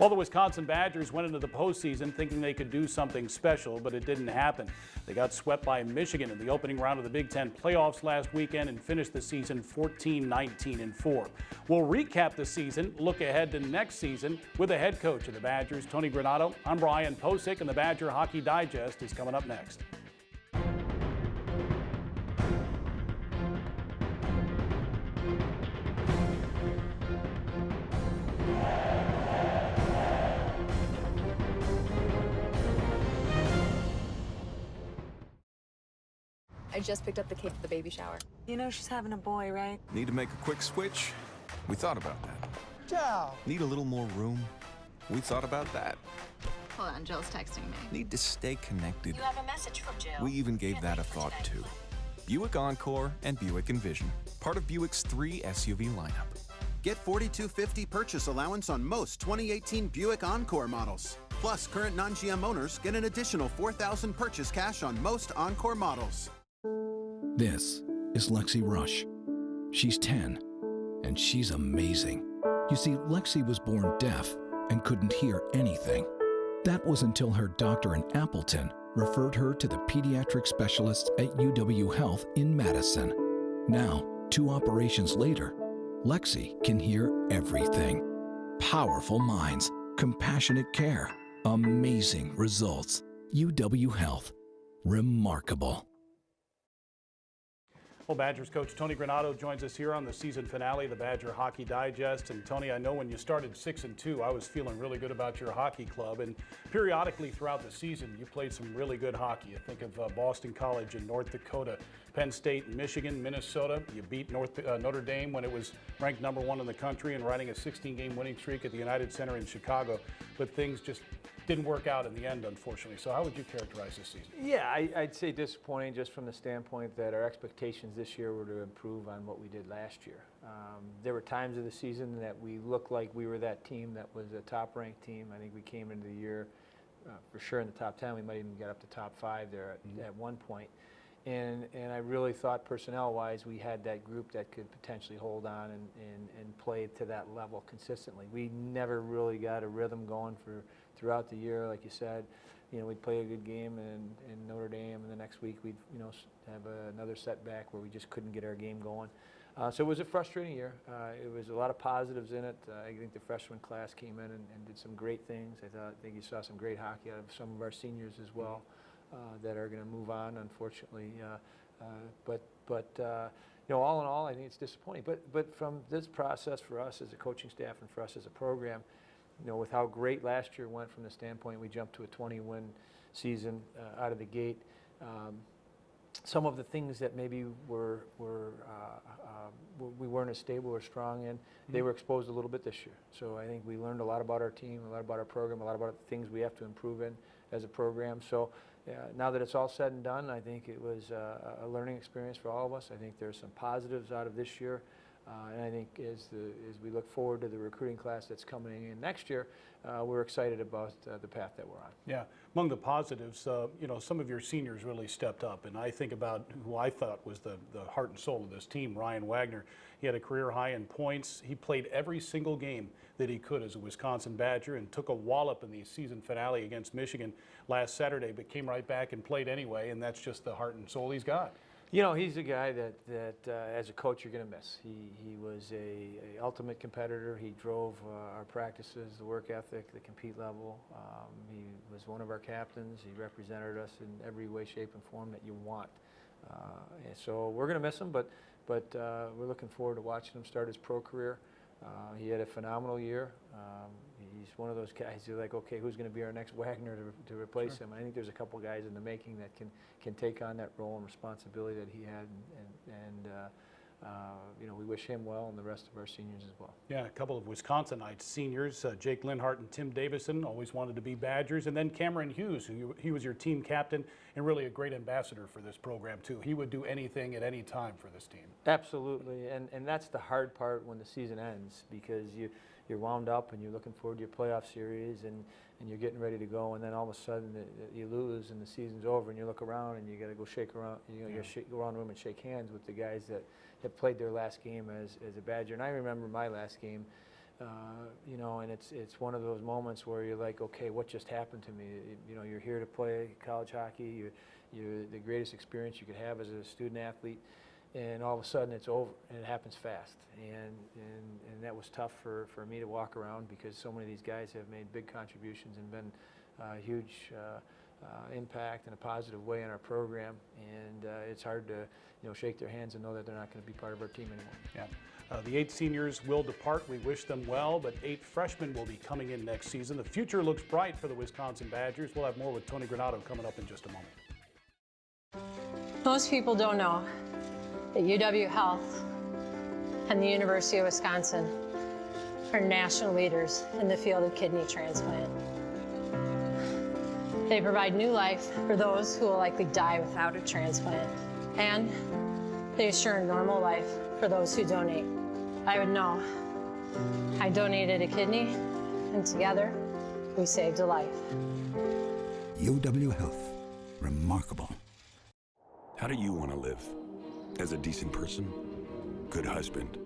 Well, the Wisconsin Badgers went into the postseason thinking they could do something special, but it didn't happen. They got swept by Michigan in the opening round of the Big Ten playoffs last weekend and finished the season 14-19-4. We'll recap the season, look ahead to next season with the head coach of the Badgers, Tony Granato. I'm Brian Posick, and the Badger Hockey Digest is coming up next. I just picked up the cake for the baby shower. You know she's having a boy, right? Need to make a quick switch? We thought about that. Ciao. Need a little more room? We thought about that. Hold on, Jill's texting me. Need to stay connected? You have a message from Jill. We even gave that a thought too. Buick Encore and Buick Envision, part of Buick's 3 SUV lineup. Get $4,250 purchase allowance on most 2018 Buick Encore models. Plus, current non-GM owners get an additional $4,000 purchase cash on most Encore models. This is Lexi Rush. She's 10, and she's amazing. You see, Lexi was born deaf and couldn't hear anything. That was until her doctor in Appleton referred her to the pediatric specialists at UW Health in Madison. Now, 2 operations later, Lexi can hear everything. Powerful minds, compassionate care, amazing results. UW Health. Remarkable. Well, Badgers coach Tony Granato joins us here on the season finale of the Badger Hockey Digest. And Tony, I know when you started 6-2, I was feeling really good about your hockey club. And periodically throughout the season, you played some really good hockey. I think of Boston College in North Dakota, Penn State, Michigan, Minnesota. You beat Notre Dame when it was ranked #1 in the country and riding a 16-game winning streak at the United Center in Chicago. But things just didn't work out in the end, unfortunately. So how would you characterize this season? Yeah, I'd say disappointing just from the standpoint that our expectations this year were to improve on what we did last year. There were times of the season that we looked like we were that team that was a top-ranked team. I think we came into the year for sure in the top 10. We might even get up to top 5 there at one point. And I really thought personnel-wise we had that group that could potentially hold on and play to that level consistently. We never really got a rhythm going throughout the year, like you said. You know, we'd play a good game in Notre Dame, and the next week we'd have another setback where we just couldn't get our game going. So it was a frustrating year. It was a lot of positives in it. I think the freshman class came in and did some great things. I think you saw some great hockey out of some of our seniors as well. That are going to move on, unfortunately. All in all, I think it's disappointing. But from this process for us as a coaching staff and for us as a program, with how great last year went from the standpoint we jumped to a 20-win season out of the gate. Some of the things that maybe we weren't as stable or strong in, they were exposed a little bit this year. So I think we learned a lot about our team, a lot about our program, a lot about the things we have to improve in as a program. So now that it's all said and done, I think it was a learning experience for all of us. I think there's some positives out of this year. And I think as we look forward to the recruiting class that's coming in next year, we're excited about the path that we're on. Yeah, among the positives, some of your seniors really stepped up, and I think about who I thought was the heart and soul of this team, Ryan Wagner. He had a career high in points. He played every single game that he could as a Wisconsin Badger and took a wallop in the season finale against Michigan last Saturday, but came right back and played anyway, and that's just the heart and soul he's got. He's a guy that as a coach you're going to miss. He was a ultimate competitor. He drove our practices, the work ethic, the compete level. He was one of our captains. He represented us in every way, shape, and form that you want. And so we're going to miss him, but we're looking forward to watching him start his pro career. He had a phenomenal year. He's one of those guys who're like, okay, who's going to be our next Wagner to replace him? And I think there's a couple guys in the making that can take on that role and responsibility that he had, and we wish him well and the rest of our seniors as well. Yeah, a couple of Wisconsinite seniors, Jake Linhart and Tim Davison, always wanted to be Badgers, and then Cameron Hughes, he was your team captain and really a great ambassador for this program too. He would do anything at any time for this team. Absolutely, and that's the hard part when the season ends, because you're wound up and you're looking forward to your playoff series and you're getting ready to go, and then all of a sudden you lose and the season's over and you look around and you got to go shake around, go around the room and shake hands with the guys that have played their last game as a Badger. And I remember my last game You know, and it's one of those moments where you're like, okay, what just happened to me? You know, you're here to play college hockey. You're the greatest experience you could have as a student athlete, and all of a sudden it's over, and it happens fast. And that was tough for me to walk around, because so many of these guys have made big contributions and been a huge impact in a positive way in our program. And it's hard to, you know, shake their hands and know that they're not going to be part of our team anymore. Yeah. The 8 seniors will depart. We wish them well, but 8 freshmen will be coming in next season. The future looks bright for the Wisconsin Badgers. We'll have more with Tony Granato coming up in just a moment. Most people don't know that UW Health and the University of Wisconsin are national leaders in the field of kidney transplant. They provide new life for those who will likely die without a transplant, and they assure a normal life for those who donate. I would know. I donated a kidney, and together, we saved a life. UW Health. Remarkable. How do you want to live? As a decent person? Good husband?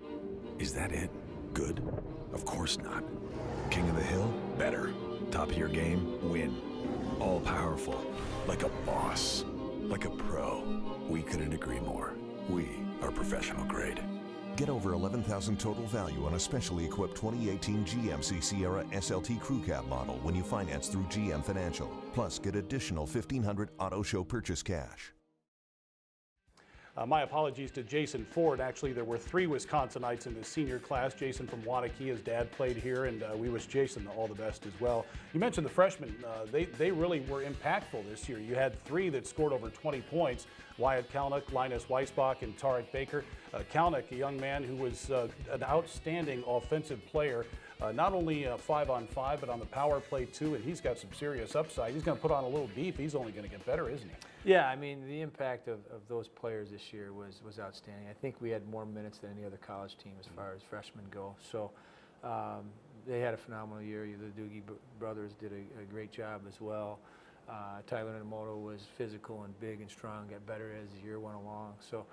Is that it? Good? Of course not. King of the hill? Better. Top of your game? Win. All powerful. Like a boss. Like a pro. We couldn't agree more. We are professional grade. Get over $11,000 total value on a specially equipped 2018 GMC Sierra SLT Crew Cab model when you finance through GM Financial. Plus, get additional $1,500 auto show purchase cash. My apologies to Jason Ford. Actually, there were 3 Wisconsinites in the senior class. Jason from Waunakee, his dad played here, and we wish Jason all the best as well. You mentioned the freshmen. They really were impactful this year. You had 3 that scored over 20 points. Wyatt Kalnick, Linus Weisbach, and Tarek Baker. Kalnick, a young man who was an outstanding offensive player, not only 5-on-5, but on the power play too, and he's got some serious upside. He's going to put on a little beef. He's only going to get better, isn't he? Yeah, I mean, the impact of those players this year was outstanding. I think we had more minutes than any other college team as far as freshmen go. So they had a phenomenal year. The Doogie brothers did a great job as well. Tyler Inamoto was physical and big and strong, got better as the year went along. So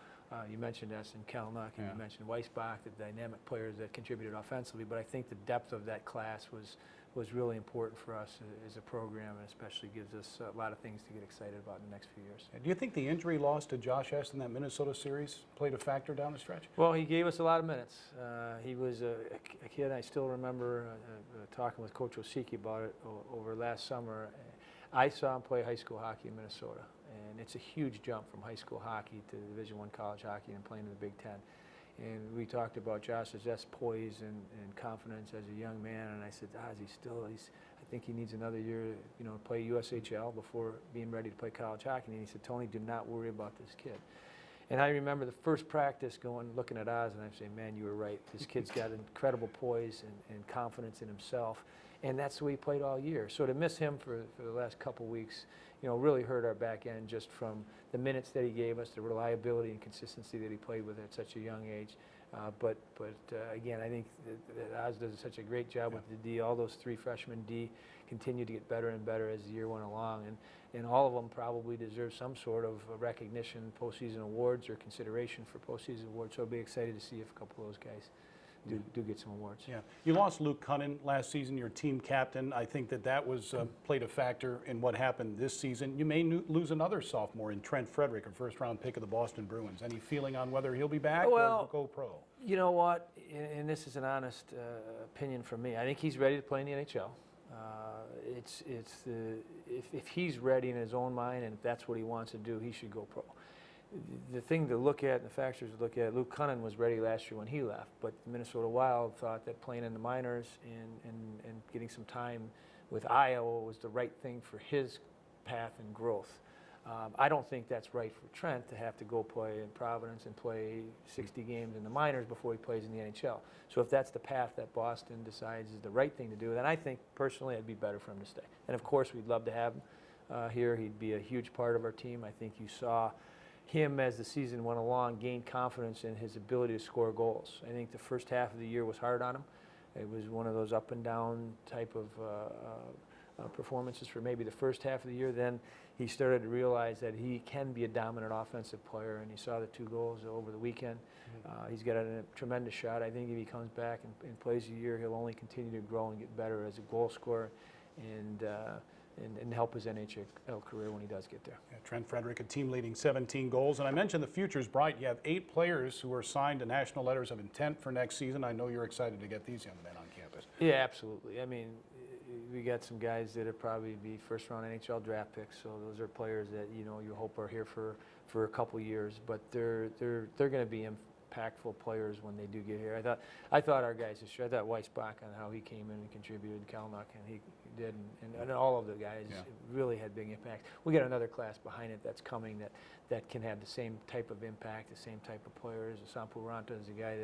you mentioned Essen Kalnick, and you mentioned Weisbach, the dynamic players that contributed offensively. But I think the depth of that class was really important for us as a program, and especially gives us a lot of things to get excited about in the next few years. Do you think the injury loss to Josh Hess in that Minnesota series played a factor down the stretch? Well, he gave us a lot of minutes. He was a kid. I still remember talking with Coach Osiki about it over last summer. I saw him play high school hockey in Minnesota, and it's a huge jump from high school hockey to Division I college hockey and playing in the Big Ten. And we talked about Josh's poise and confidence as a young man, and I said, I think he needs another year, you know, to play USHL before being ready to play college hockey. And he said, Tony, do not worry about this kid. And I remember the first practice looking at Oz, and I say, man, you were right. This kid's got incredible poise and confidence in himself. And that's the way he played all year. So to miss him for the last couple weeks, you know, really hurt our back end just from the minutes that he gave us, the reliability and consistency that he played with at such a young age. But again, I think that Oz does such a great job with the D. All those 3 freshmen D continue to get better and better as the year went along. And all of them probably deserve some sort of recognition, postseason awards, or consideration for postseason awards. So I'll be excited to see if a couple of those guys do get some awards. Yeah, you lost Luke Cunnin last season, your team captain. I think that was played a factor in what happened this season. You may lose another sophomore in Trent Frederick, a first-round pick of the Boston Bruins. Any feeling on whether he'll be back or go pro? You know what, and this is an honest opinion from me. I think he's ready to play in the NHL. If he's ready in his own mind and if that's what he wants to do, he should go pro. The thing to look at and the factors to look at, Luke Cunnin was ready last year when he left, but the Minnesota Wild thought that playing in the minors and getting some time with Iowa was the right thing for his path and growth. I don't think that's right for Trent to have to go play in Providence and play 60 games in the minors before he plays in the NHL. So if that's the path that Boston decides is the right thing to do, then I think personally it'd be better for him to stay. And of course we'd love to have him here. He'd be a huge part of our team. I think you saw him, as the season went along, gain confidence in his ability to score goals. I think the first half of the year was hard on him. It was one of those up and down type of performances for maybe the first half of the year. Then he started to realize that he can be a dominant offensive player, and he saw the 2 goals over the weekend. He's got a tremendous shot. I think if he comes back and plays a year, he'll only continue to grow and get better as a goal scorer and help his NHL career when he does get there. Yeah, Trent Frederick, a team leading 17 goals. And I mentioned the future's bright. You have 8 players who are signed to national letters of intent for next season. I know you're excited to get these young men on campus. Yeah, absolutely. I mean, we got some guys that'll probably be first-round NHL draft picks, so those are players that you hope are here for a couple years, but they're going to be impactful players when they do get here. I thought our guys this year, I thought Weissbach on how he came in and contributed, Kalnuck, and he did, and all of the guys really had big impact. We got another class behind it that's coming that can have the same type of impact, the same type of players. Sampo Ranta is a guy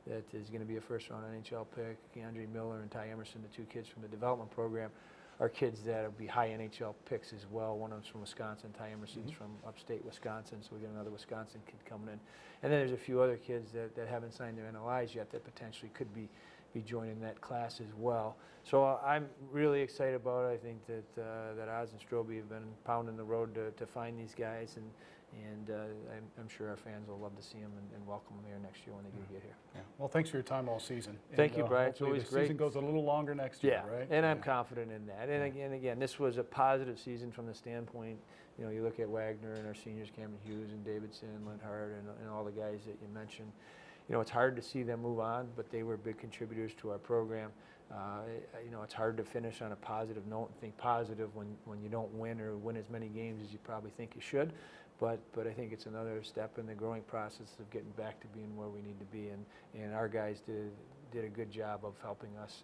that is going to be a first-round NHL pick. Andre Miller and Ty Emerson, the 2 kids from the development program, are kids that will be high NHL picks as well. One of them's from Wisconsin. Ty Emerson's from upstate Wisconsin, so we got another Wisconsin kid coming in. And then there's a few other kids that haven't signed their NLIs yet that potentially could be joining that class as well. So I'm really excited about it. I think that Oz and Strobe have been pounding the road to find these guys, and I'm sure our fans will love to see them and welcome them here next year when they do get here. Yeah. Well, thanks for your time all season. Thank you, Brian. It's always the great. season goes a little longer next year, right? And I'm confident in that. And again, this was a positive season from the standpoint, you look at Wagner and our seniors, Cameron Hughes and Davidson, Lindhart, and all the guys that you mentioned. It's hard to see them move on, but they were big contributors to our program. It's hard to finish on a positive note and think positive when you don't win or win as many games as you probably think you should. But I think it's another step in the growing process of getting back to being where we need to be. And our guys did a good job of helping us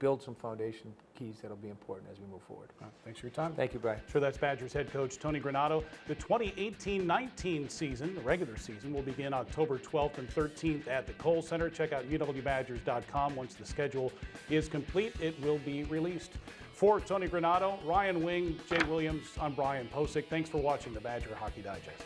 build some foundation keys that'll be important as we move forward. Thanks for your time. Thank you, Brian. Sure, that's Badgers head coach Tony Granato. The 2018-19 season, the regular season, will begin October 12th and 13th at the Kohl Center. Check out uwbadgers.com. Once the schedule is complete, it will be released. For Tony Granato, Ryan Wing, Jay Williams, I'm Brian Posick. Thanks for watching the Badger Hockey Digest.